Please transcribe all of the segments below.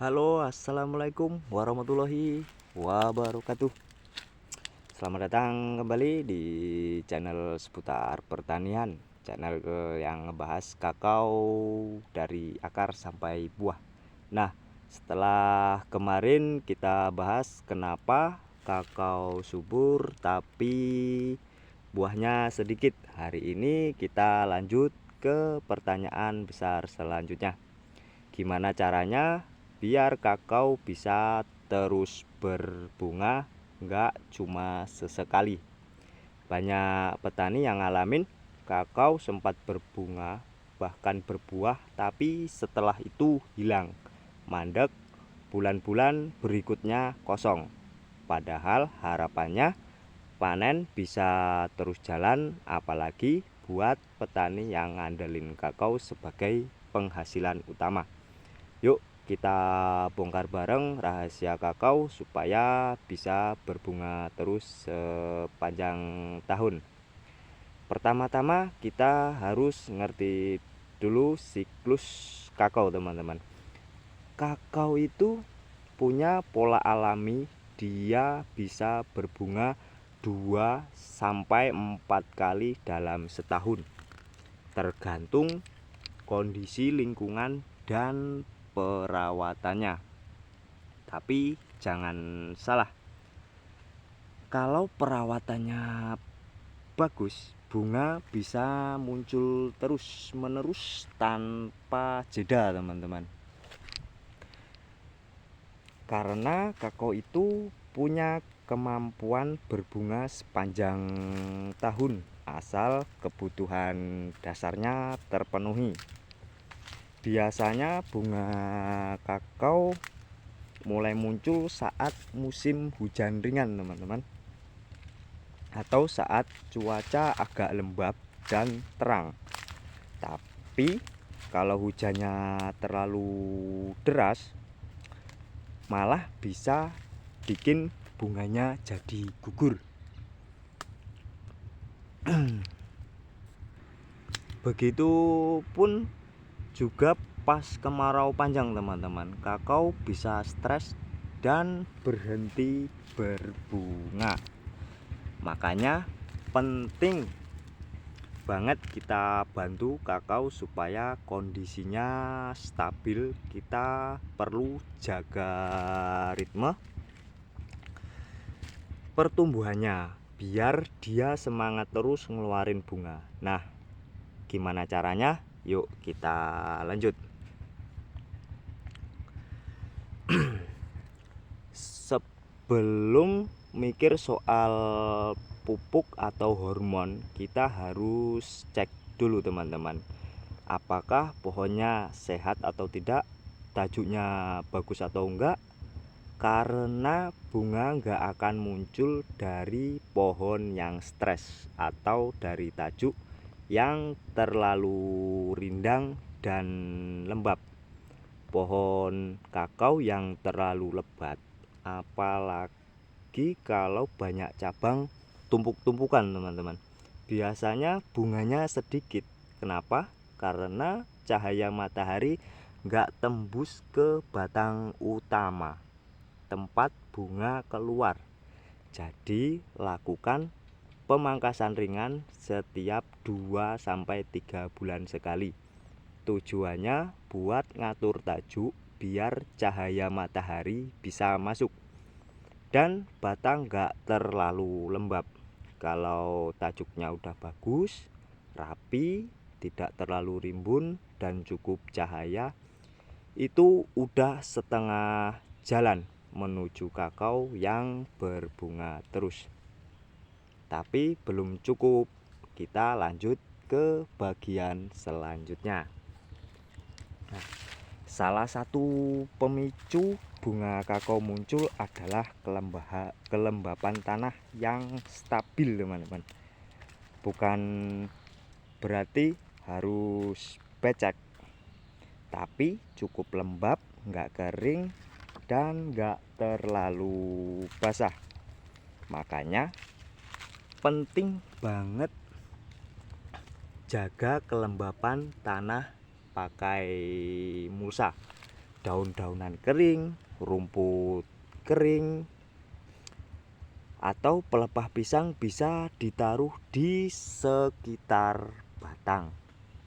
Halo, assalamualaikum warahmatullahi wabarakatuh. Selamat datang kembali di channel seputar pertanian, channel yang ngebahas kakao dari akar sampai buah. Nah, setelah kemarin kita bahas kenapa kakao subur tapi buahnya sedikit. Hari ini kita lanjut ke pertanyaan besar selanjutnya. Gimana caranya biar kakao bisa terus berbunga, nggak cuma sesekali. Banyak petani yang ngalamin kakao sempat berbunga bahkan berbuah, tapi setelah itu hilang, mandek, bulan-bulan berikutnya kosong. Padahal harapannya panen bisa terus jalan, apalagi buat petani yang ngandelin kakao sebagai penghasilan utama. Yuk kita bongkar bareng rahasia kakao supaya bisa berbunga terus sepanjang tahun. Pertama-tama kita harus ngerti dulu siklus kakao, teman-teman. Kakao itu punya pola alami, dia bisa berbunga 2 sampai 4 kali dalam setahun, tergantung kondisi lingkungan dan perawatannya. Tapi jangan salah, kalau perawatannya bagus, bunga bisa muncul terus menerus tanpa jeda, teman-teman. Karena kakao itu punya kemampuan berbunga sepanjang tahun asal kebutuhan dasarnya terpenuhi. Biasanya bunga kakao mulai muncul saat musim hujan ringan, teman-teman, atau saat cuaca agak lembab dan terang. Tapi kalau hujannya terlalu deras, malah bisa bikin bunganya jadi gugur. Begitupun juga pas kemarau panjang, teman-teman, kakao bisa stres dan berhenti berbunga. Makanya penting banget kita bantu kakao supaya kondisinya stabil. Kita perlu jaga ritme pertumbuhannya biar dia semangat terus ngeluarin bunga. Nah, gimana caranya? Yuk kita lanjut. Sebelum mikir soal pupuk atau hormon, kita harus cek dulu, teman-teman, apakah pohonnya sehat atau tidak, tajuknya bagus atau enggak. Karena bunga enggak akan muncul dari pohon yang stres atau dari tajuk yang terlalu rindang dan lembab. Pohon kakao yang terlalu lebat, apalagi kalau banyak cabang tumpuk-tumpukan, teman-teman, biasanya bunganya sedikit. Kenapa? Karena cahaya matahari enggak tembus ke batang utama, tempat bunga keluar. Jadi lakukan pemangkasan ringan setiap 2 sampai 3 bulan sekali. Tujuannya buat ngatur tajuk biar cahaya matahari bisa masuk dan batang enggak terlalu lembab. Kalau tajuknya udah bagus, rapi, tidak terlalu rimbun dan cukup cahaya, itu udah setengah jalan menuju kakao yang berbunga terus. Tapi belum cukup, kita lanjut ke bagian selanjutnya. Nah, salah satu pemicu bunga kakao muncul adalah kelembapan tanah yang stabil, teman-teman. Bukan berarti harus becek, tapi cukup lembab, nggak kering dan nggak terlalu basah. Makanya penting banget jaga kelembapan tanah pakai mulsa. daun-daunan kering, rumput kering, atau pelepah pisang bisa ditaruh di sekitar batang.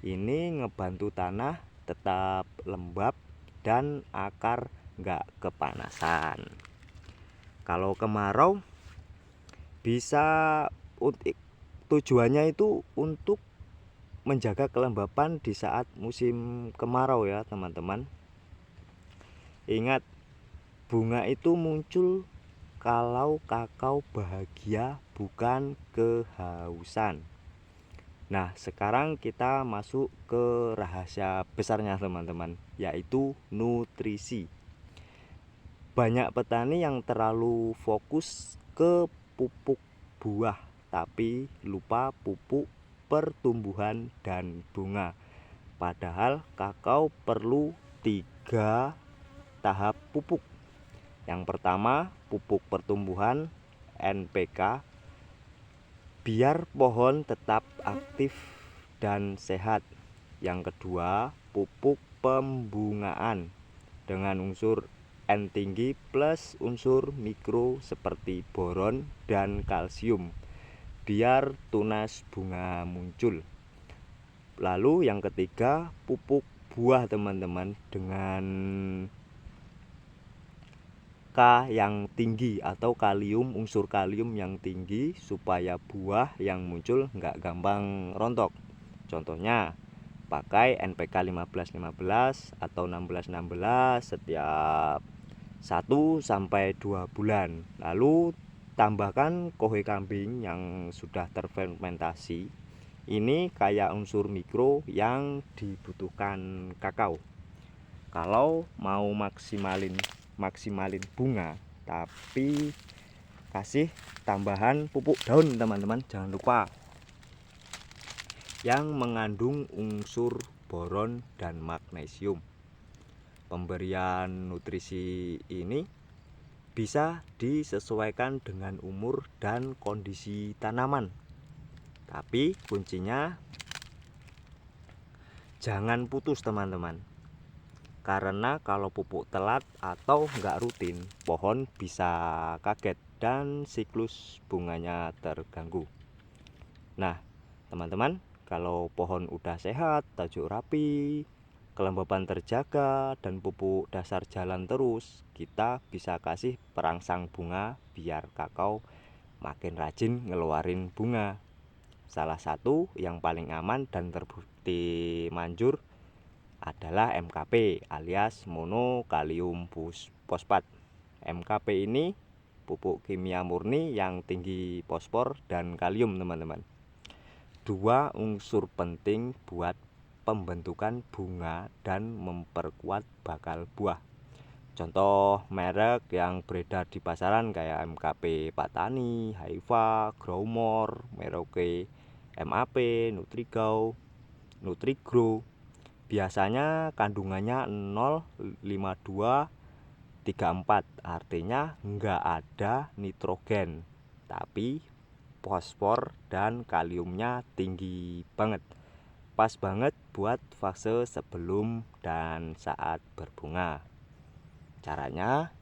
Ini ngebantu tanah tetap lembab dan akar nggak kepanasan. Kalau kemarau bisa tujuannya itu untuk menjaga kelembapan di saat musim kemarau ya teman-teman. Ingat, bunga itu muncul kalau kakao bahagia, bukan kehausan. Nah, sekarang kita masuk ke rahasia besarnya teman-teman, yaitu nutrisi. Banyak petani yang terlalu fokus ke pupuk buah, tapi lupa pupuk pertumbuhan dan bunga. Padahal kakao perlu 3 tahap pupuk. Yang pertama, pupuk pertumbuhan NPK, biar pohon tetap aktif dan sehat. Yang kedua, pupuk pembungaan dengan unsur N tinggi plus unsur mikro seperti boron dan kalsium, biar tunas bunga muncul. Lalu yang ketiga, pupuk buah teman-teman dengan K yang tinggi atau kalium, unsur kalium yang tinggi, supaya buah yang muncul nggak gampang rontok. Contohnya pakai NPK 15-15 atau 16-16 setiap 1-2 bulan. Lalu tambahkan kohe kambing yang sudah terfermentasi. Ini kayak unsur mikro yang dibutuhkan kakao. Kalau mau maksimalin bunga, tapi kasih tambahan pupuk daun teman-teman, jangan lupa, yang mengandung unsur boron dan magnesium. Pemberian nutrisi ini bisa disesuaikan dengan umur dan kondisi tanaman, tapi kuncinya jangan putus teman-teman, karena kalau pupuk telat atau nggak rutin, pohon bisa kaget dan siklus bunganya terganggu. Nah teman-teman, kalau pohon udah sehat, tajuk rapi, kelembapan terjaga, dan pupuk dasar jalan terus, kita bisa kasih perangsang bunga biar kakao makin rajin ngeluarin bunga. Salah satu yang paling aman dan terbukti manjur adalah MKP alias monokalium fosfat. MKP ini pupuk kimia murni yang tinggi fosfor dan kalium teman-teman. 2 unsur penting buat pembentukan bunga dan memperkuat bakal buah. Contoh merek yang beredar di pasaran kayak MKP Patani, Haifa, Growmore, Merauke, MAP, Nutrigau, Nutrigrow. Biasanya kandungannya 0,5234, artinya nggak ada nitrogen, tapi fosfor dan kaliumnya tinggi banget. Pas banget buat fase sebelum dan saat berbunga. Caranya,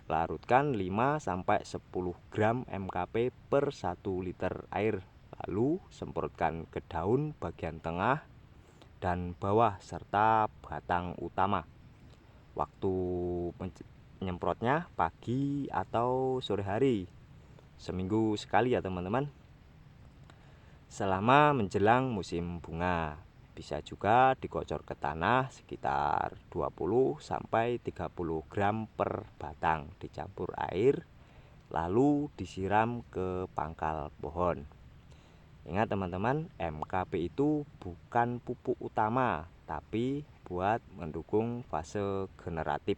larutkan 5-10 gram MKP per 1 liter air, lalu semprotkan ke daun bagian tengah dan bawah serta batang utama. Waktu menyemprotnya pagi atau sore hari, seminggu sekali ya teman-teman, selama menjelang musim bunga. Bisa juga dikocor ke tanah sekitar 20-30 gram per batang, dicampur air, lalu disiram ke pangkal pohon. Ingat teman-teman, MKP itu bukan pupuk utama, tapi buat mendukung fase generatif.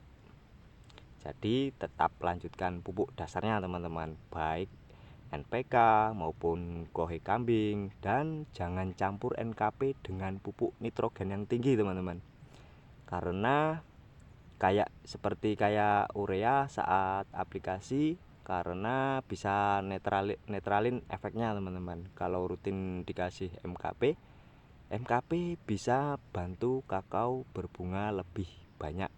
Jadi tetap lanjutkan pupuk dasarnya teman-teman, baik NPK maupun kohe kambing, dan jangan campur NKP dengan pupuk nitrogen yang tinggi teman-teman, karena seperti urea saat aplikasi, karena bisa netralin efeknya teman-teman. Kalau rutin dikasih MKP bisa bantu kakao berbunga lebih banyak,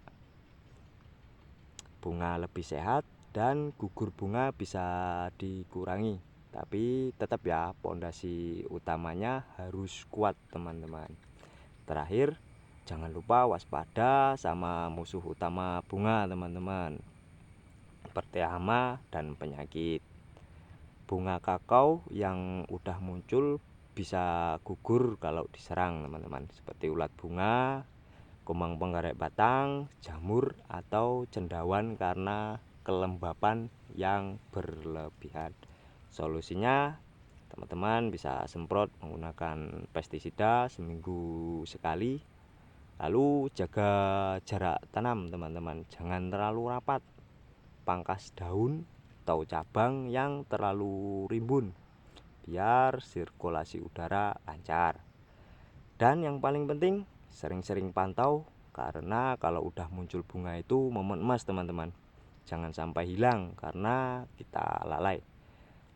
bunga lebih sehat, dan gugur bunga bisa dikurangi. Tapi tetap ya, pondasi utamanya harus kuat teman-teman. Terakhir, jangan lupa waspada sama musuh utama bunga teman-teman, seperti hama dan penyakit. Bunga kakao yang udah muncul bisa gugur kalau diserang teman-teman, seperti ulat bunga, kumbang penggerak batang, jamur, atau cendawan karena kelembapan yang berlebihan. Solusinya teman-teman bisa semprot menggunakan pestisida seminggu sekali. Lalu jaga jarak tanam teman-teman, jangan terlalu rapat, pangkas daun atau cabang yang terlalu rimbun biar sirkulasi udara lancar. Dan yang paling penting, sering-sering pantau, karena kalau udah muncul bunga itu momen emas teman-teman, jangan sampai hilang karena kita lalai.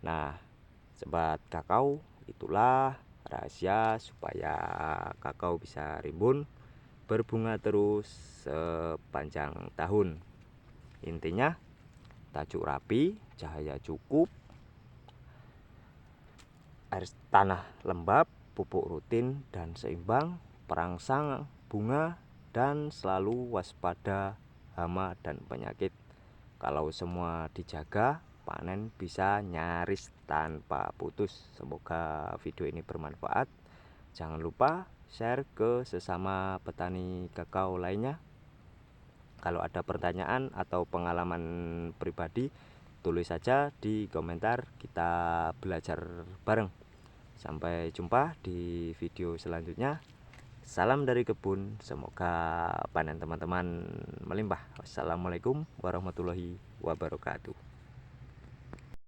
Nah sobat kakao, itulah rahasia supaya kakao bisa rimbun berbunga terus sepanjang tahun. Intinya tajuk rapi, cahaya cukup, air tanah lembab, pupuk rutin dan seimbang, perangsang bunga, dan selalu waspada hama dan penyakit. Kalau semua dijaga, panen bisa nyaris tanpa putus. Semoga video ini bermanfaat. Jangan lupa share ke sesama petani kakao lainnya. Kalau ada pertanyaan atau pengalaman pribadi, tulis saja di komentar, kita belajar bareng. Sampai jumpa di video selanjutnya. Salam dari kebun, semoga panen teman-teman melimpah. Wassalamualaikum warahmatullahi wabarakatuh.